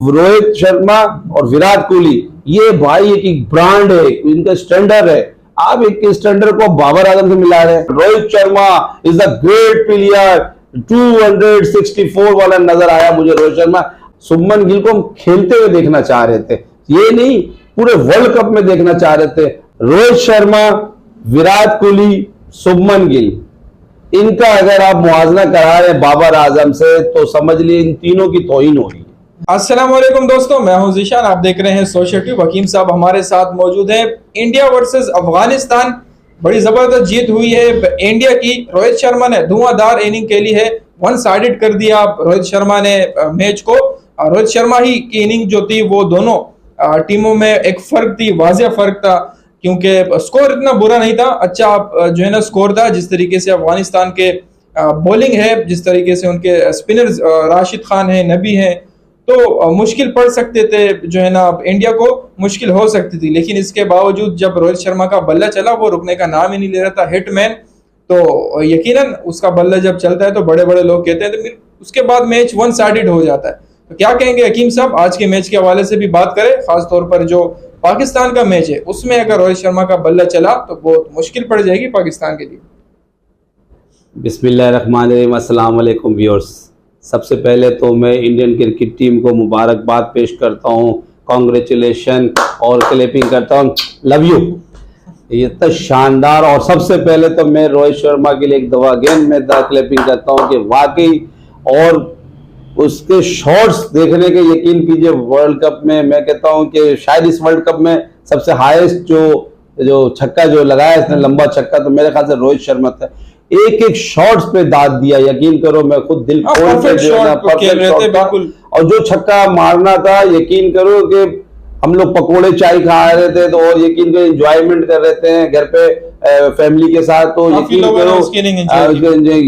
रोहित शर्मा और विराट कोहली ये भाई एक ब्रांड है, इनका स्टैंडर्ड है। आप एक स्टैंडर्ड को बाबर आजम से मिला रहे हैं। Rohit Sharma is a great player, 264 वाला नजर आया मुझे रोहित शर्मा। शुभमन गिल को हम खेलते हुए देखना चाह रहे थे, ये नहीं पूरे वर्ल्ड कप में देखना चाह रहे थे। रोहित शर्मा, विराट कोहली, शुभमन गिल, इनका अगर आप मुआवजा करा रहे हैं बाबर आजम से तो समझ लिए इन तीनों की तौहीन हो रही है। अस्सलाम वालेकुम दोस्तों, मैं हूं ज़ीशान, आप देख रहे हैं सोशल ट्यूब। हकीम साहब हमारे साथ मौजूद हैं। इंडिया वर्सेस अफगानिस्तान, बड़ी जबरदस्त जीत हुई है इंडिया की। रोहित शर्मा ने धुआंधार इनिंग खेली है, वन साइडेड कर दिया रोहित शर्मा ने मैच को। रोहित शर्मा ही की इनिंग जो थी वो दोनों टीमों में एक फर्क थी, वाज़ेह फर्क था, क्योंकि स्कोर इतना बुरा नहीं था, अच्छा जो है ना स्कोर था। जिस तरीके से अफगानिस्तान के बॉलिंग है, जिस तरीके से उनके स्पिनर्स राशिद खान है, नबी हैं, तो मुश्किल पड़ सकते थे, जो है ना इंडिया को मुश्किल हो सकती थी। लेकिन इसके बावजूद जब रोहित शर्मा का बल्ला चला, वो रुकने का नाम ही नहीं ले रहा था, हिटमैन। तो यकीनन उसका बल्ला जब चलता है तो बड़े बड़े लोग कहते हैं, तो फिर उसके बाद मैच वन साइडेड हो जाता है। तो क्या कहेंगे हकीम साहब, आज के मैच के हवाले से भी बात करें, खासतौर पर जो पाकिस्तान का मैच है उसमें अगर रोहित शर्मा का बल्ला चला तो बहुत मुश्किल पड़ जाएगी पाकिस्तान के लिए। बिस्मिल्लाहिर्रहमानिर्रहीम, अस्सलाम वालेकुम व्यूअर्स। सबसे पहले तो मैं इंडियन क्रिकेट टीम को मुबारकबाद पेश करता हूँ, कॉन्ग्रेचुलेशन और क्लैपिंग करता हूँ, लव यू। ये तो शानदार। और सबसे पहले तो मैं रोहित शर्मा के लिए एक दवा अगेन मैं क्लैपिंग करता हूँ कि वाकई और उसके शॉट्स देखने के यकीन कीजिए, वर्ल्ड कप में मैं कहता हूँ कि शायद इस वर्ल्ड कप में सबसे हाईएस्ट जो छक्का जो लगाया इसने, लंबा छक्का, तो मेरे ख्याल से रोहित शर्मा था। एक एक शॉट्स पे दाद दिया, यकीन करो मैं खुद दिल खोल के परफेक्ट शॉट था। और जो छक्का मारना था, यकीन करो कि हम लोग पकोड़े चाय खा रहे थे तो, और यकीन करो एंजॉयमेंट कर रहे थे घर पे फैमिली के साथ, तो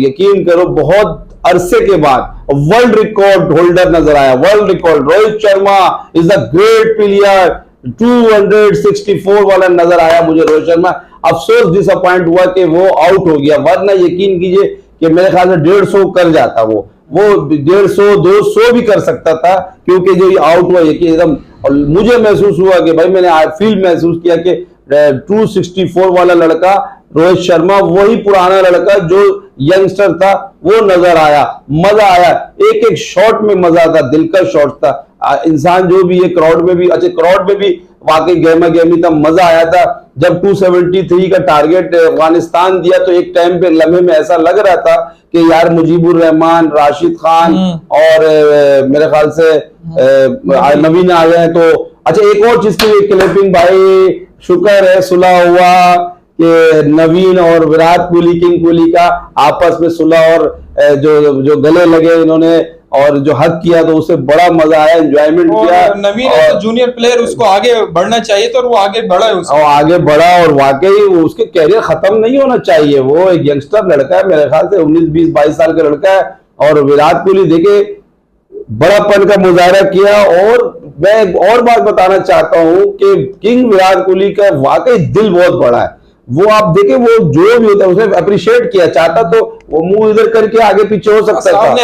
यकीन करो बहुत अरसे के बाद वर्ल्ड रिकॉर्ड होल्डर नजर आया। World record Rohit Sharma is a great player, 264 वाला नजर आया मुझे रोहित शर्मा। अफसोस डिसअपॉइंट हुआ कि वो आउट हो गया, वरना यकीन कीजिए कि मेरे ख्याल से 150 कर जाता, वो 150 200 भी कर सकता था, क्योंकि जो ये आउट हुआ यकीन एकदम। और मुझे महसूस हुआ कि भाई मैंने फील महसूस किया कि 264 वाला लड़का रोहित शर्मा वही पुराना लड़का जो यंगस्टर था, वो नजर आया, मजा आया, एक एक शॉट में मजा था, दिलकश शॉट था। इंसान जो भी है क्राउड में भी, अच्छा क्राउड में भी वाकई गेमा गेमी था, मजा आया था। जब 273 का टारगेट अफगानिस्तान दिया तो एक टाइम पे लम्हे में ऐसा लग रहा था कि यार मुजीबुर रहमान, राशिद खान और मेरे ख्याल से नवीन आ गए। तो अच्छा एक और चीज की क्लिपिंग भाई, शुक्र है सुलह हुआ कि नवीन और विराट कोहली, किंग कोहली का आपस में सुलह और जो गले लगे इन्होंने और जो हक किया, तो उससे बड़ा मजा आया, एंजॉयमेंट किया। नवीन तो जूनियर प्लेयर, उसको आगे बढ़ना चाहिए तो वो आगे बढ़ा है, और आगे बढ़ा, और वाकई उसके कैरियर खत्म नहीं होना चाहिए। वो एक यंगस्टर लड़का है, मेरे ख्याल से 19 20 22 साल का लड़का है। और विराट कोहली देखे बड़ापन का मुजाहरा किया। और मैं एक और बात बताना चाहता हूं कि किंग विराट कोहली का वाकई दिल बहुत बड़ा है। वो आप देखे, वो जो भी होता है उसने अप्रिशिएट किया, चाहता तो वो मुंह इधर करके आगे पीछे हो सकता था, सामने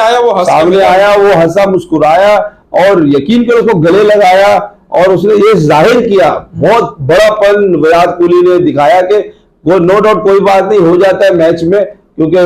आया, वो हंसा, मुस्कुराया और यकीन करो उसको गले लगाया और उसने ये जाहिर किया, बहुत बड़ापन विराट कोहली ने दिखाया कि वो नो डाउट कोई बात नहीं, हो जाता है मैच में, क्योंकि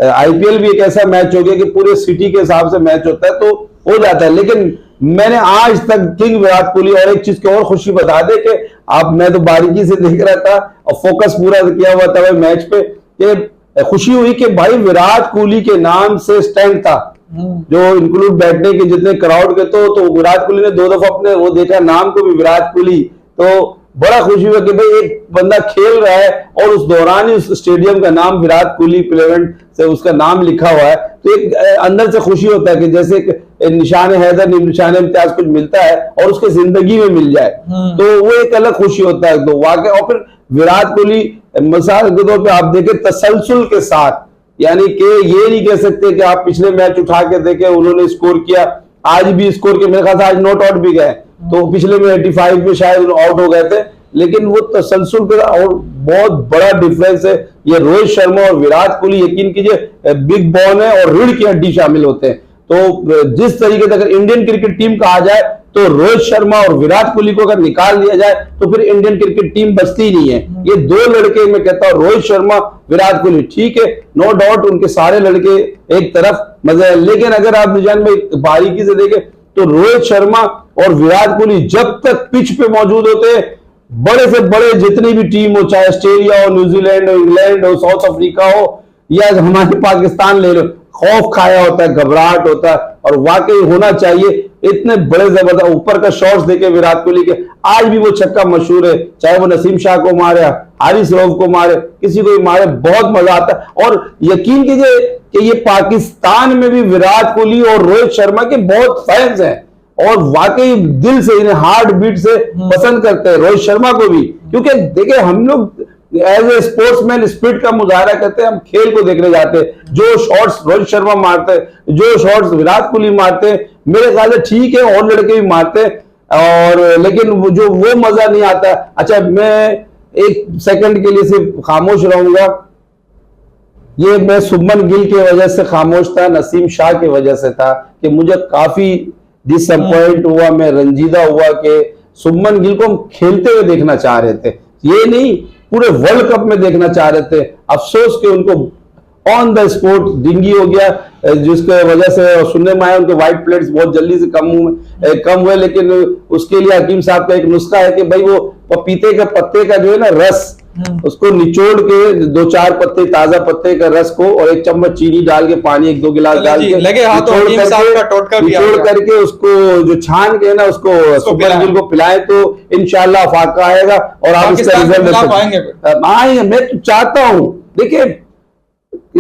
आईपीएल भी एक ऐसा मैच हो गया कि पूरे सिटी के हिसाब से मैच होता है, तो हो जाता है। लेकिन मैंने आज तक किंग विराट कोहली, और एक चीज की और खुशी बता दे कि मैं तो बारीकी से देख रहा था और फोकस पूरा किया हुआ था मैच पे, कि खुशी हुई कि भाई विराट कोहली के नाम से स्टैंड था, जो इंक्लूड बैठने के जितने क्राउड के, तो विराट कोहली ने 2 दफा अपने वो देखा नाम को भी विराट कोहली, तो बड़ा खुशी हुआ कि भाई एक बंदा खेल रहा है और उस दौरान ही उस स्टेडियम का नाम विराट कोहली प्लेवेंट से उसका नाम लिखा हुआ है। तो एक अंदर से खुशी होता है कि जैसे निशान हैदर, निशान इम्तियाज कुछ मिलता है और उसके जिंदगी में मिल जाए, तो वो एक अलग खुशी होता है। तो वाकई, और फिर विराट कोहली मिसाल के तौर पे आप देखें तसलसल के साथ, यानी कि ये नहीं कह सकते कि आप पिछले मैच उठा के देखे उन्होंने स्कोर किया, आज भी स्कोर के मेरे ख्याल से आज नॉट आउट भी गए, तो पिछले में 85 में शायद आउट हो गए थे, लेकिन वो तसलसल पे, और बहुत बड़ा डिफरेंस है। ये रोहित शर्मा और विराट कोहली यकीन कीजिए बिग बॉन है और रीढ़ की हड्डी शामिल होते हैं। तो जिस तरीके से अगर इंडियन क्रिकेट टीम कहा जाए तो रोहित शर्मा और विराट कोहली को अगर निकाल दिया जाए तो फिर इंडियन क्रिकेट टीम बचती ही नहीं है। ये दो लड़के मैं कहता हूं, रोहित शर्मा विराट कोहली, ठीक है, नो डाउट उनके सारे लड़के एक तरफ मजा है, लेकिन अगर आप निजान में बारीकी से देखें तो रोहित शर्मा और विराट कोहली जब तक पिच पे मौजूद होते हैं, बड़े से बड़े जितनी भी टीम हो, चाहे ऑस्ट्रेलिया हो, न्यूजीलैंड हो, इंग्लैंड हो, साउथ अफ्रीका हो या हमारे पाकिस्तान ले लो, खौफ खाया होता है, घबराहट होता है। और वाकई होना चाहिए, इतने बड़े जबरदस्त ऊपर का शॉट्स देखे विराट कोहली के, आज भी वो छक्का मशहूर है, चाहे वो नसीम शाह को मारे, हारिस रऊफ को मारे, किसी को भी मारे, बहुत मजा आता है। और यकीन कीजिए कि ये पाकिस्तान में भी विराट कोहली और रोहित शर्मा के बहुत फैंस हैं और वाकई दिल से, इन्हें हार्ट बीट से पसंद करते हैं रोहित शर्मा को भी, क्योंकि देखिए हम लोग एज ए स्पोर्ट्समैन स्पिरिट का मुजाहरा करते हैं, हम खेल को देखने जाते हैं। जो शॉट्स रोहित शर्मा मारते हैं, जो शॉट्स विराट कोहली मारते हैं, मेरे ख्याल से ठीक है और लड़के भी मारते हैं, और लेकिन वो मजा नहीं आता। अच्छा, मैं एक सेकंड के लिए सिर्फ खामोश रहूंगा, ये मैं शुभमन गिल की वजह से खामोश था, नसीम शाह की वजह से था कि मुझे काफी डिसअपॉइंट हुआ, मैं रंजीदा हुआ कि शुभमन गिल को हम खेलते हुए देखना चाह रहे थे, ये नहीं पूरे वर्ल्ड कप में देखना चाह रहे थे। अफसोस कि उनको ऑन द स्पॉट डिंगी हो गया, जिसके वजह से सुनने में आया उनके व्हाइट प्लेट्स बहुत जल्दी से कम हुए, लेकिन उसके लिए हकीम साहब का एक नुस्खा है कि भाई वो पपीते का पत्ते का जो है ना रस, उसको निचोड़ के 2-4 पत्ते, ताजा पत्ते का रस को और 1 चम्मच चीनी डाल के, पानी 1-2 गिलास डाल के, निचोड़ करके उसको जो छान के ना उसको शुभमन गिल को पिलाएं तो इंशाल्लाह फाका आएगा और आप इसका रिजल्ट आएंगे। मैं तो चाहता हूं, देखिए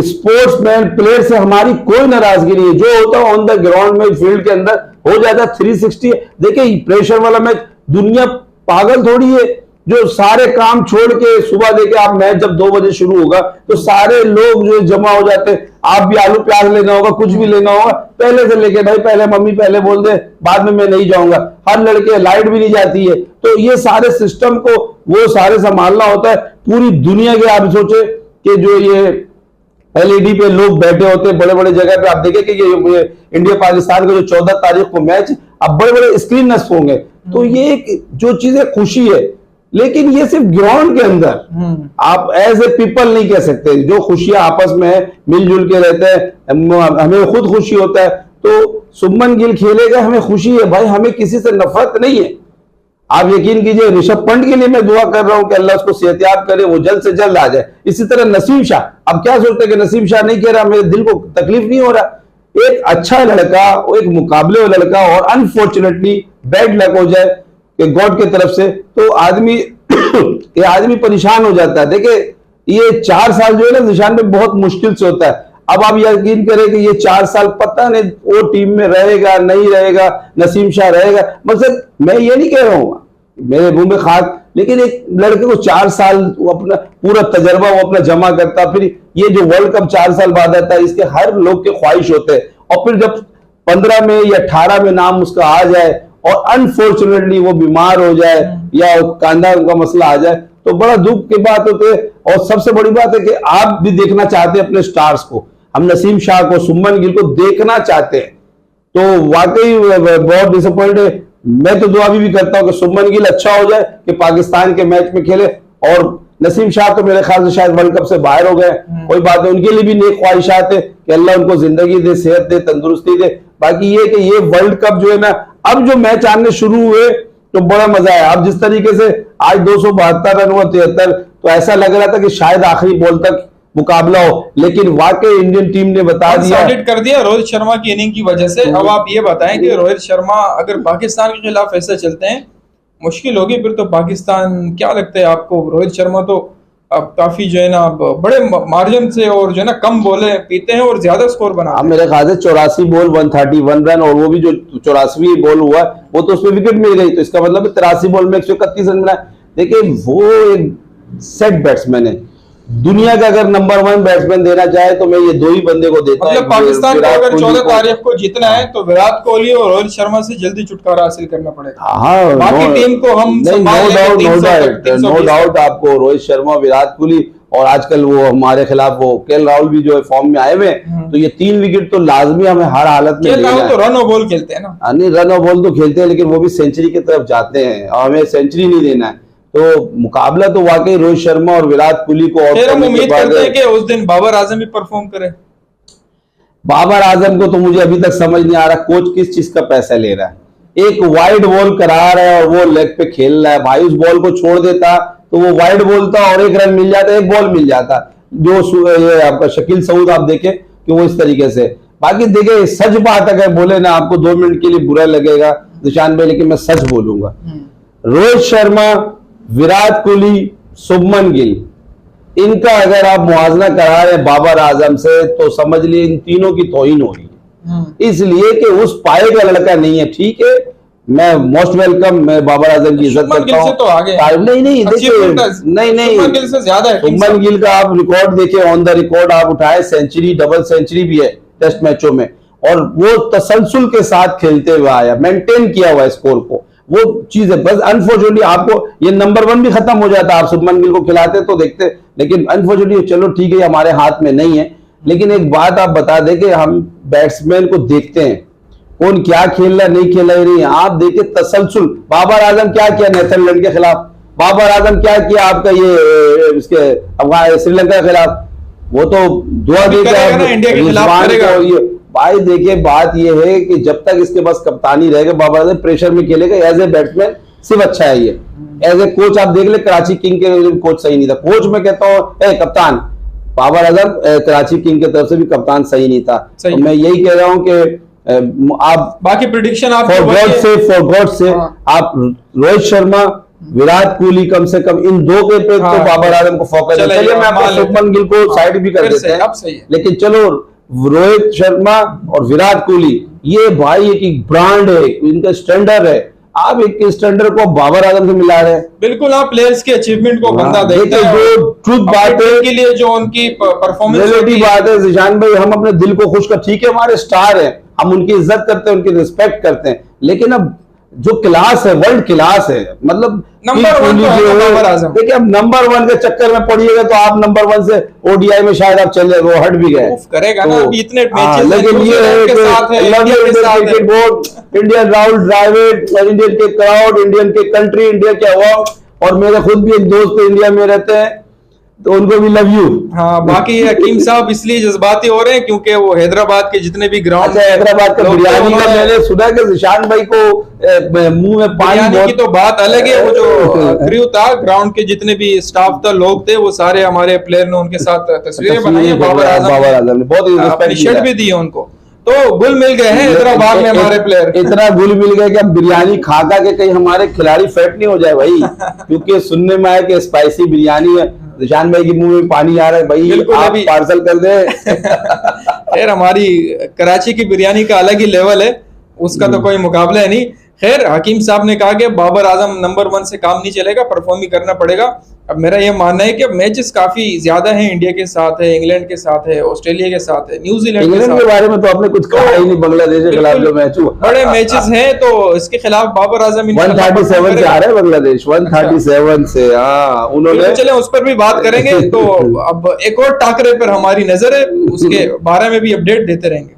स्पोर्ट्समैन प्लेयर से हमारी कोई नाराजगी नहीं है, जो होता है ऑन द ग्राउंड में फील्ड के अंदर हो जाता है 360। देखिए प्रेशर वाला मैच, दुनिया पागल थोड़ी है जो सारे काम छोड़ के सुबह देखे आप मैच जब 2 बजे शुरू होगा तो सारे लोग जो जमा हो जाते हैं, आप भी आलू प्याज लेना होगा, कुछ भी लेना होगा, पहले से लेके भाई पहले मम्मी पहले बोल दे, बाद में मैं नहीं जाऊंगा, हर लड़के लाइट भी नहीं जाती है, तो ये सारे सिस्टम को वो सारे संभालना होता है। पूरी दुनिया के आप सोचे कि जो ये एलईडी पे लोग बैठे होते हैं बड़े बड़े जगह पे, आप देखें कि ये इंडिया पाकिस्तान का जो 14 तारीख को मैच, अब बड़े बड़े स्क्रीन नस्प होंगे, तो ये एक जो चीजें खुशी है, लेकिन ये सिर्फ ग्राउंड के अंदर आप एज ए पीपल नहीं कह सकते। जो खुशियां आपस में है, मिलजुल के रहते हैं, हमें खुद खुशी होता है, तो शुभमन गिल खेलेगा हमें खुशी है भाई, हमें किसी से नफरत नहीं है। आप यकीन कीजिए ऋषभ पंत के लिए मैं दुआ कर रहा हूं कि अल्लाह उसको सेहतयाब करे, वो जल्द से जल्द आ जाए। इसी तरह नसीम शाह, अब क्या सोचते हैं कि नसीम शाह नहीं कह रहा, मेरे दिल को तकलीफ नहीं हो रहा, एक अच्छा लड़का, एक मुकाबले वाला लड़का, और अनफॉर्चुनेटली बैड लक हो जाए कि गॉड की तरफ से, तो आदमी आदमी परेशान हो जाता है। देखिए ये 4 साल जो है ना निशान में बहुत मुश्किल से होता है। अब आप यकीन करें कि ये 4 साल पता नहीं वो टीम में रहेगा नहीं रहेगा, नसीम शाह रहेगा, मतलब मैं ये नहीं कह रहा हूं मेरे मुंह में खाक, लेकिन एक लड़के को 4 साल वो अपना पूरा तजर्बा वो अपना जमा करता, फिर ये जो वर्ल्ड कप 4 साल बाद आता है, इसके हर लोग के ख्वाहिश होते हैं, और फिर जब 15 में या 18 में नाम उसका आ जाए और अनफॉर्चुनेटली वो बीमार हो जाए या कांधा का मसला आ जाए, तो बड़ा दुख की बात होती है। और सबसे बड़ी बात है कि आप भी देखना चाहते हैं अपने स्टार्स को, हम नसीम शाह को, शुभमन गिल को देखना चाहते हैं, तो वाकई बहुत डिसअपॉइंट है। मैं तो दुआ भी करता हूं कि शुभमन गिल अच्छा हो जाए, कि पाकिस्तान के मैच में खेले, और नसीम शाह तो मेरे ख्याल से शायद वर्ल्ड कप से बाहर हो गए, कोई बात नहीं, उनके लिए भी नेक ख्वाहिशात है कि अल्लाह उनको जिंदगी दे, सेहत दे, तंदुरुस्ती दे। बाकी ये कि ये वर्ल्ड कप जो है ना, अब जो मैच आने शुरू हुए तो बड़ा मजा आया। अब जिस तरीके से आज 272 रन हुआ 73, तो ऐसा लग रहा था कि शायद आखिरी बॉल तक मुकाबला हो, लेकिन वाकई इंडियन टीम ने बता दिया, कर दिया रोहित शर्मा की इनिंग की वजह से। अब आप ये बताएं कि रोहित शर्मा अगर पाकिस्तान के खिलाफ ऐसे चलते हैं, मुश्किल होगी फिर तो पाकिस्तान। क्या लगता है आपको? रोहित शर्मा तो अब काफी जो है ना बड़े मार्जिन से और जो है ना कम बॉले पीते हैं और ज्यादा स्कोर बना, मेरे ख्याल से 84 बॉल 131 रन, और वो भी जो 84वीं बॉल हुआ वो तो उसमें विकेट मिल गई, तो इसका मतलब 83 बॉल में 131 रन बनाए। देखिए वो एक सेट बैट्समैन है, दुनिया का अगर नंबर 1 बैट्समैन देना चाहे तो मैं ये 2 ही बंदे को देता हूं। मतलब पाकिस्तान को अगर 14 तारीख को जीतना है तो विराट कोहली और रोहित शर्मा से जल्दी छुटकारा हासिल करना पड़ेगा। हाँ, बाकी टीम को हम नो डाउट आपको रोहित शर्मा, विराट कोहली और आजकल वो हमारे खिलाफ वो केएल राहुल भी जो है फॉर्म में आए हुए हैं, तो ये 3 विकेट तो लाजमी हमें हर हालत में लेना है। तो रन और बॉल खेलते हैं ना, नहीं रन और बॉल तो खेलते हैं, लेकिन वो भी सेंचुरी की तरफ जाते हैं और हमें सेंचुरी नहीं देना है। तो मुकाबला तो वाकई रोहित शर्मा और विराट कोहली को फिर हम उम्मीद करते हैं कि उस दिन बाबर आजम भी परफॉर्म करे। बाबर आजम को तो मुझे अभी तक समझ नहीं आ रहा कोच किस चीज का पैसा ले रहा है। एक वाइड बॉल करा रहा है और वो लेग पे खेल रहा है। भाई उस बॉल को छोड़ देता तो वो वाइड बॉल था और 1 रन मिल जाता, 1 बॉल मिल जाता। जो ये आपका शकील सऊद आप देखें कि वो इस तरीके से, बाकी देखिए सच बात अगर बोले ना आपको 2 मिनट के लिए बुरा लगेगा निशान भाई, लेकिन मैं सच बोलूंगा, रोहित शर्मा, विराट कोहली, शुभमन गिल, इनका अगर आप मुआवजा करा रहे हैं बाबर आजम से तो समझ लिए इन तीनों की तौहीन हो रही है। इसलिए कि उस पाए का लड़का नहीं है। ठीक है, मैं मोस्ट वेलकम, मैं बाबर आजम की इज्जत करता हूं। तो आगे नहीं देखिए, नहीं शुभमन गिल से ज्यादा है। शुभमन गिल का आप रिकॉर्ड देखिए, ऑन द रिकॉर्ड आप उठाए, सेंचुरी, डबल सेंचुरी भी है टेस्ट मैचों में, और वो तसलसल के साथ खेलते हुए आया, मेंटेन किया हुआ स्कोर को, वो चीज है। बस अनफॉर्चुनेटली आपको ये नंबर 1 भी खत्म हो जाता, आप शुभमन गिल को खिलाते तो देखते, लेकिन अनफॉर्चुनेटली चलो ठीक है हमारे हाथ में नहीं है। लेकिन एक बात आप बता दें कि हम बैट्समैन को देखते हैं कौन क्या खेल रहा नहीं खेल रहा नहीं, आप देखिए तसलसल। बाबर आजम क्या किया नेदरलैंड के खिलाफ, बाबर आजम क्या किया आपका ये इसके अफगान श्रीलंका के खिलाफ, वो तो दुआ देकर इंडिया के खिलाफ करेगा। भाई देखिए बात ये है कि जब तक इसके पास कप्तानी रहेगा बाबर आजम प्रेशर में खेलेगा। एज ए बैट्समैन सिर्फ अच्छा है ये, एज ए कोच आप देख ले कराची किंग के कोच सही नहीं था। कोच में कहता हूँ कप्तान बाबर आजम कराची किंग की तरफ से भी कप्तान सही नहीं था। तो मैं यही कह रहा हूँ कि आप बाकी प्रेडिक्शन आप फॉर गॉड से आप रोहित शर्मा, विराट कोहली, कम से कम इन 2 के पे तो बाबर आजम को फोकस है। चलिए मैं आपको शुभमन गिल को साइड भी कर देते हैं, लेकिन चलो रोहित शर्मा और विराट कोहली ये भाई एक ब्रांड है, इनका स्टैंडर्ड है। आप एक स्टैंडर्ड को बाबर आजम से मिला रहे हैं। बिल्कुल, आप प्लेयर्स के अचीवमेंट को बंदा देखते हैं, जो ट्रुथ बात है के लिए जो उनकी परफॉर्मेंस बात है जिशान भाई, हम अपने दिल को खुश कर, ठीक है हमारे स्टार हैं, हम उनकी इज्जत करते हैं, उनकी रिस्पेक्ट करते हैं, लेकिन अब जो क्लास है वर्ल्ड क्लास है, मतलब नंबर 1 बाबर आजम। देखिए अब नंबर 1 के चक्कर में पड़िएगा तो आप नंबर 1 से ओडीआई में शायद आप चले, वो हट भी गए करेगा ना, अभी इतने मैचेस लेकिन ये है cricket board, Indian Rahul Dravid और इंडियन के क्राउड, इंडियन के कंट्री, इंडिया के अवाम, और मेरे खुद भी एक दोस्त इंडिया में रहते हैं तो उनको भी लव यू। हाँ, बाकी हकीम साहब इसलिए जज्बाती हो रहे हैं क्योंकि वो हैदराबाद के जितने भी ग्राउंड, हैदराबाद का बिरयानी का मैंने सुना कि जिशान भाई को मुंह में पानी की तो बात अलग है। वो जो क्रू था, ग्राउंड के जितने भी स्टाफ था, लोग थे, वो सारे हमारे प्लेयर ने उनके साथ तस्वीरें बनाई है। बाबर आजम ने बहुत शर्ट भी दी है उनको, तो गुल मिल गए हैं हैदराबाद में हमारे प्लेयर। इतना गुल मिल गया कि अब बिरयानी खा के कहीं हमारे खिलाड़ी फेट नहीं हो जाए भाई, क्योंकि सुनने में आया कि स्पाइसी बिरयानी है। निशान भाई की मुंह में पानी आ रहा है भाई, आप पार्सल कर दे। खैर हमारी कराची की बिरयानी का अलग ही लेवल है, उसका तो कोई मुकाबला है नहीं। खैर हकीम साहब ने कहा कि बाबर आजम नंबर 1 से काम नहीं चलेगा, परफॉर्म ही करना पड़ेगा। अब मेरा यह मानना है कि मैचेस काफी ज्यादा हैं, इंडिया के साथ है, इंग्लैंड के साथ है, ऑस्ट्रेलिया के साथ है, न्यूजीलैंड के बारे में तो आपने कुछ कहा ही नहीं। बांग्लादेश के खिलाफ जो मैच हुआ, बड़े मैचेस हैं, तो इसके खिलाफ बाबर आजम 137 से आ रहे हैं बांग्लादेश, 137 से। हाँ उन्होंने, चले उस पर भी बात करेंगे। तो अब एक और टाकरे पर हमारी नजर है, उसके बारे में भी अपडेट देते रहेंगे।